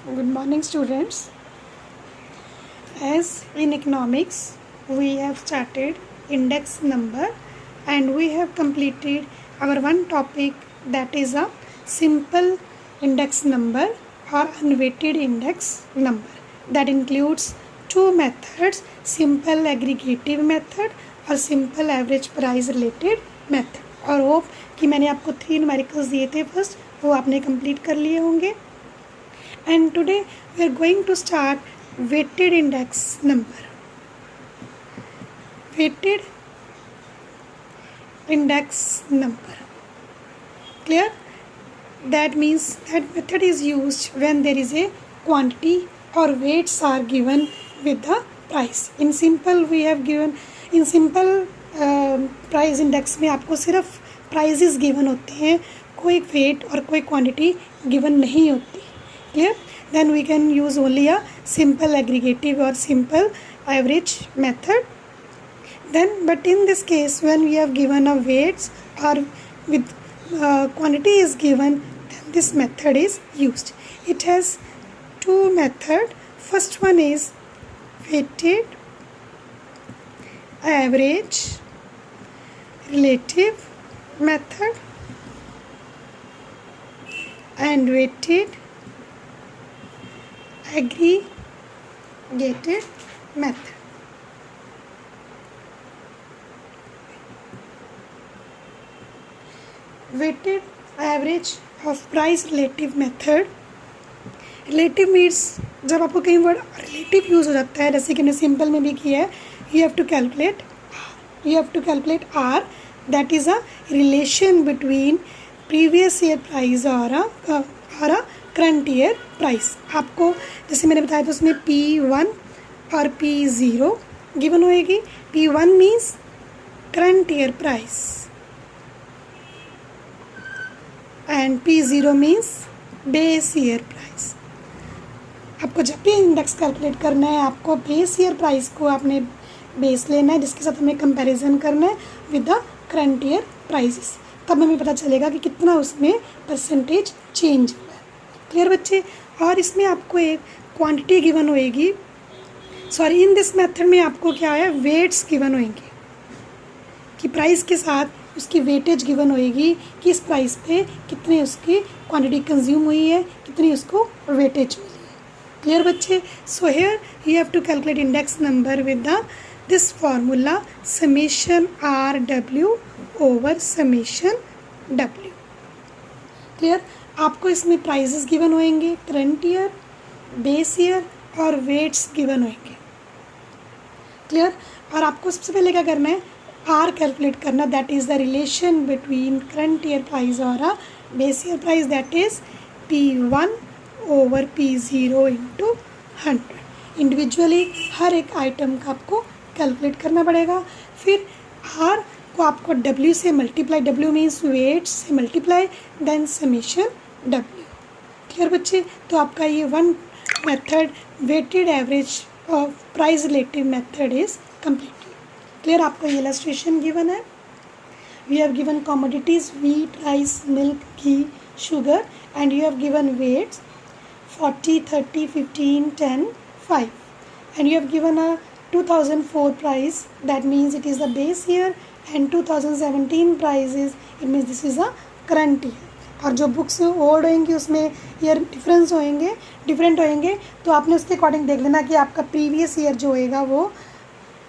Good morning, students. As in economics, we have started index number and we have completed our one topic, that is a simple index number or unweighted index number. That includes two methods, simple aggregative method और simple average price related method. और hope कि मैंने आपको 3 numericals दिए थे first, वो आपने complete कर लिए होंगे. And today we are going to start weighted index number. Weighted index number. Clear? That means that method is used when there is a quantity or weights are given with the price. In simple we have given, in simple price index में आपको सिर्फ prices given होते हैं, कोई weight और कोई quantity given नहीं होती. Clear? Then we can use only a simple aggregative or simple average method. Then, but in this case, when we have given a weights or with quantity is given, then this method is used. It has two methods. First one is weighted average relative method and weighted aggregated method. Weighted average of price relative method. Relative means जब आपको कहीं word relative use हो जाता है, जैसे कि हमने simple में भी किया है, you have to calculate R, that is a relation between previous year price और a करंट ईयर प्राइस. आपको जैसे मैंने बताया था उसमें P1 और P0 गिवन होएगी. P1 means current year price and P0 means base year price. आपको जब भी इंडेक्स कैलकुलेट करना है, आपको बेस ईयर प्राइस को आपने बेस लेना है, जिसके साथ हमें कंपैरिजन करना है with the current year prices. तब हमें पता चलेगा कि कितना उसमें परसेंटेज चेंज हुआ है. क्लियर बच्चे? और इसमें आपको एक क्वांटिटी गिवन होएगी. सॉरी, इन दिस मेथड में आपको क्या है, वेट्स गिवन होएंगे कि प्राइस के साथ उसकी वेटेज गिवन होएगी कि इस प्राइस पे कितने उसकी क्वांटिटी कंज्यूम हुई है, कितनी उसको वेटेज मिली है. क्लियर बच्चे? So here you have to calculate index number with the this formula summation R W over summation W. Clear? आपको इसमें प्राइजेस गिवन होंगे, करंट ईयर, बेस ईयर और वेट्स गिवन होंगे. क्लियर? और आपको सबसे पहले क्या करना है, आर कैलकुलेट करना, that is the relation between current year price और base year price, that is P1 over P0 into 100. Individually हर एक आइटम का आपको कैलकुलेट करना पड़ेगा. फिर आर को आपको W से मल्टीप्लाई, W मीन्स वेट से multiply, then summation W. Clear बच्चे? तो आपका ये one method weighted average of price relative method is completed. Clear? आपको ये इलस्ट्रेशन गिवन है. We have given commodities wheat, rice, milk, ghee, sugar, and you have given weights 40, 30, 15, 10, 5, and you have given a 2004 price, that means it is the base year, and 2017 price is, it means this is a current year. और जो books old होंगी उसमें year different होंगे, तो आपने उसके according देख लेना कि आपका प्रीवियस ईयर जो होएगा वो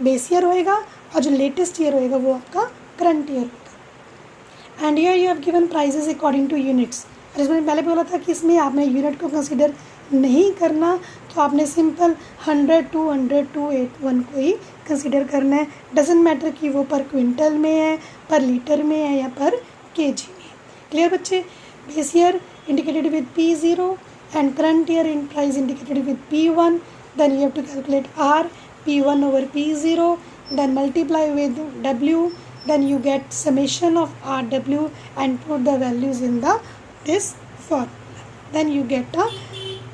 बेस ईयर होएगा और जो लेटेस्ट ईयर होएगा वो आपका करंट ईयर होगा. And year you have given prices according to units. और इसमें पहले बोला था कि इसमें आपने यूनिट को कंसिडर नहीं करना, तो आपने सिंपल 100, 200, 281 को ही कंसिडर करना है. डजेंट मैटर कि वो पर क्विंटल में है, पर लीटर में है या पर केजी में. क्लियर बच्चे? Base year indicated with P0 and current year in price indicated with P1. Then you have to calculate R, P1 over P0, then multiply with W, then you get summation of RW and put the values in this formula. Then you get a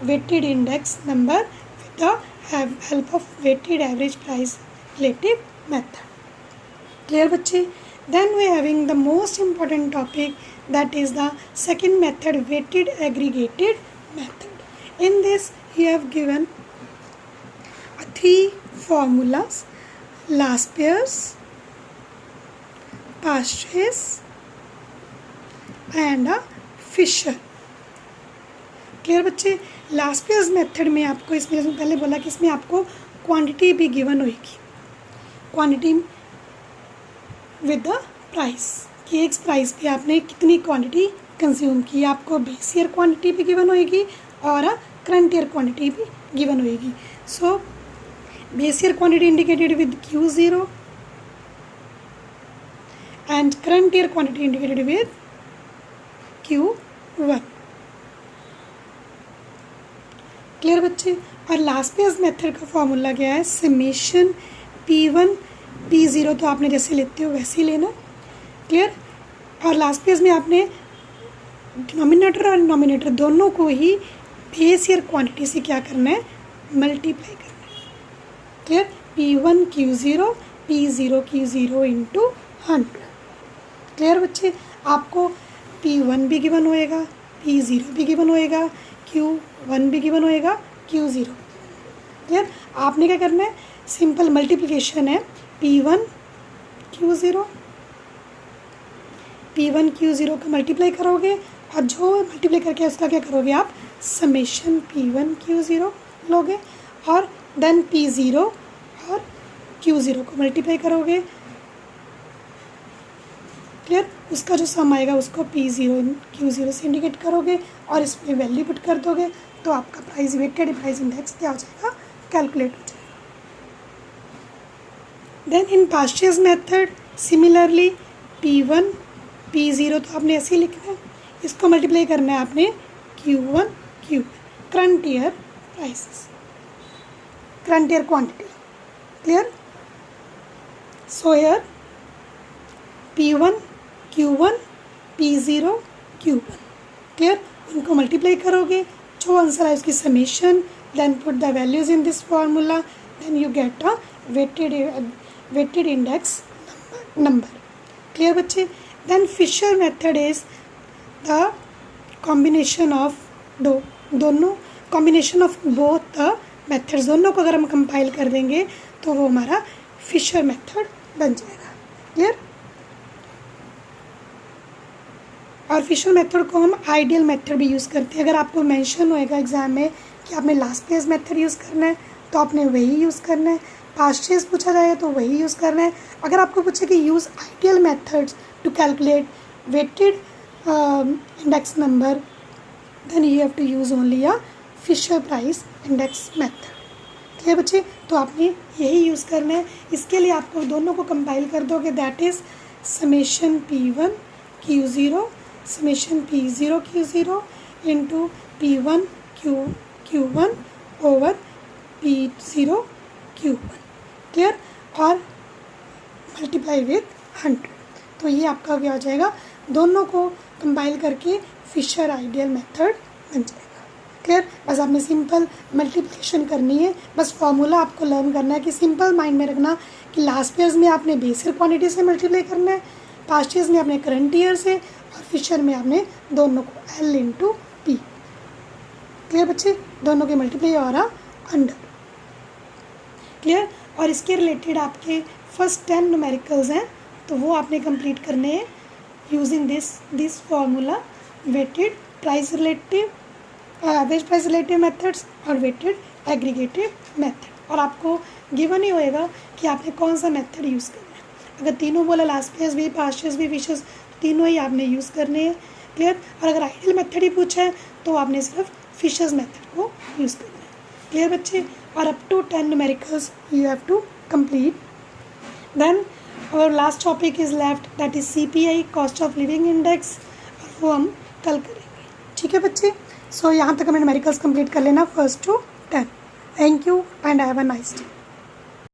weighted index number with the help of weighted average price relative method. Clear बच्चे? Then we are having the most important topic, that is the second method, weighted aggregated method. In this you have given 3 formulas: Laspers, Pastries and Fisher. Clear बच्चे? Laspeyres method में आपको इसमें, जैसे पहले बोला कि इसमें आपको क्वांटिटी भी गिवन होगी, क्वांटिटी विद द प्राइस, कि एक प्राइस पे आपने कितनी क्वांटिटी कंज्यूम की, आपको बेस ईयर क्वांटिटी भी गिवन होएगी और करंट ईयर क्वांटिटी भी गिवन होएगी। So base year quantity indicated with Q0 and current year quantity indicated with Q1। Clear बच्चे? और लास्पियर्स मेथड का फॉर्मूला क्या है? समेशन P1 P0 तो आपने जैसे लेते हो वैसे ही लेना। क्लियर? और लास्पियर्स में आपने डिनोमिनेटर और डिनोमिनेटर दोनों को ही बेस ईयर क्वांटिटी से क्या करना है? मल्टीप्लाई करना है। Clear? P1 Q0 P0 Q0 into 100। Clear बच्चे? आपको P1 भी गिवन होएगा, P0 भी गिवन होएगा, Q1 भी गिवन होएगा, Q0। क्लियर? आपने क्या करना है? सिंपल मल्टीप्लिकेशन है, P1 Q0 का मल्टीप्लाई करोगे और जो मल्टीप्लाई करके उसका क्या करोगे आप? समेशन P1 Q0 लोगे और देन P0 और Q0 को मल्टीप्लाई करोगे। क्लियर? उसका जो सम आएगा उसको P0 Q0 से इंडिकेट करोगे और इसमें वैल्यू पुट कर दोगे तो आपका प्राइस, वेटेड प्राइस इंडेक्स क्या हो जाएगा? कैलकुलेट हो जाएगा। Then in Paasche's method similarly P1 P0 तो आपने ऐसे ही लिखना है, इसको मल्टीप्लाई करना है आपने Q1 Q1 current year prices, current year quantity. Clear? So here P1 Q1 P0 Q1। Clear? उनको मल्टीप्लाई करोगे, जो आंसर है उसकी summation, then put the values in this formula, then you get a weighted index number. Clear बच्चे? Then Fisher method is the combination of दोनों, combination of both the methods, दोनों को अगर हम कंपाइल कर देंगे तो वो हमारा फिशर मेथड बन जाएगा। क्लियर? और फिशर मेथड को हम आइडियल मेथड भी यूज़ करते हैं। अगर आपको मेंशन होएगा एग्जाम में कि आपने लास्पियर्स मेथड यूज़ करना है तो आपने वही यूज़ करना है, पास्चर्स पूछा जाए तो वही यूज़ करना है। अगर आपको पूछे कि use ideal methods to calculate weighted index number, then you have to use only a Fisher price index method. ठीक है बच्चे? तो आपने यही यूज़ करना है। इसके लिए आपको दोनों को कंपाइल कर दोगे, that is summation P1 Q0 summation P0 Q0 into P1 Q1 over P0 Q1। Clear? और मल्टीप्लाई विथ 100। तो ये आपका क्या हो जाएगा? दोनों को कंपाइल करके फिशर आइडियल मेथड बन जाएगा। क्लियर? बस आपने सिंपल मल्टीप्लिकेशन करनी है, बस फॉर्मूला आपको लर्न करना है कि सिंपल माइंड में रखना कि लास्ट ईयर्स में आपने बेस ईयर क्वांटिटी से मल्टीप्लाई करना है, पास्ट ईयर्स में आपने करंट ईयर से, और फिशर में आपने दोनों को L इंटू P। क्लियर बच्चे? दोनों के मल्टीप्लाई और अंडर। क्लियर? और इसके रिलेटेड आपके फर्स्ट 10 न्यूमेरिकल्स हैं तो वो आपने कंप्लीट करने हैं using this formula, weighted price relative, average price relative methods और वेटेड एग्रीगेटिव मेथड। और आपको गिवन ही होएगा कि आपने कौन सा मेथड यूज़ करना है। अगर तीनों बोला लास्ट ईयर्स भी, पास्ट ईयर्स भी, फिशर्स, तीनों ही आपने यूज़ करने हैं। क्लियर? और अगर आइडियल मेथड ही पूछा है तो आपने सिर्फ फिशर्स मेथड को यूज़ करना है। क्लियर बच्चे? और up to 10 numericals you have to complete. Then our last topic is left, that is CPI, cost of living index, और वो हम कल करेंगे। ठीक है बच्चे? सो यहाँ तक हमें न्यूमेरिकल्स कंप्लीट कर लेना 1 to 10। Thank you and have a nice day.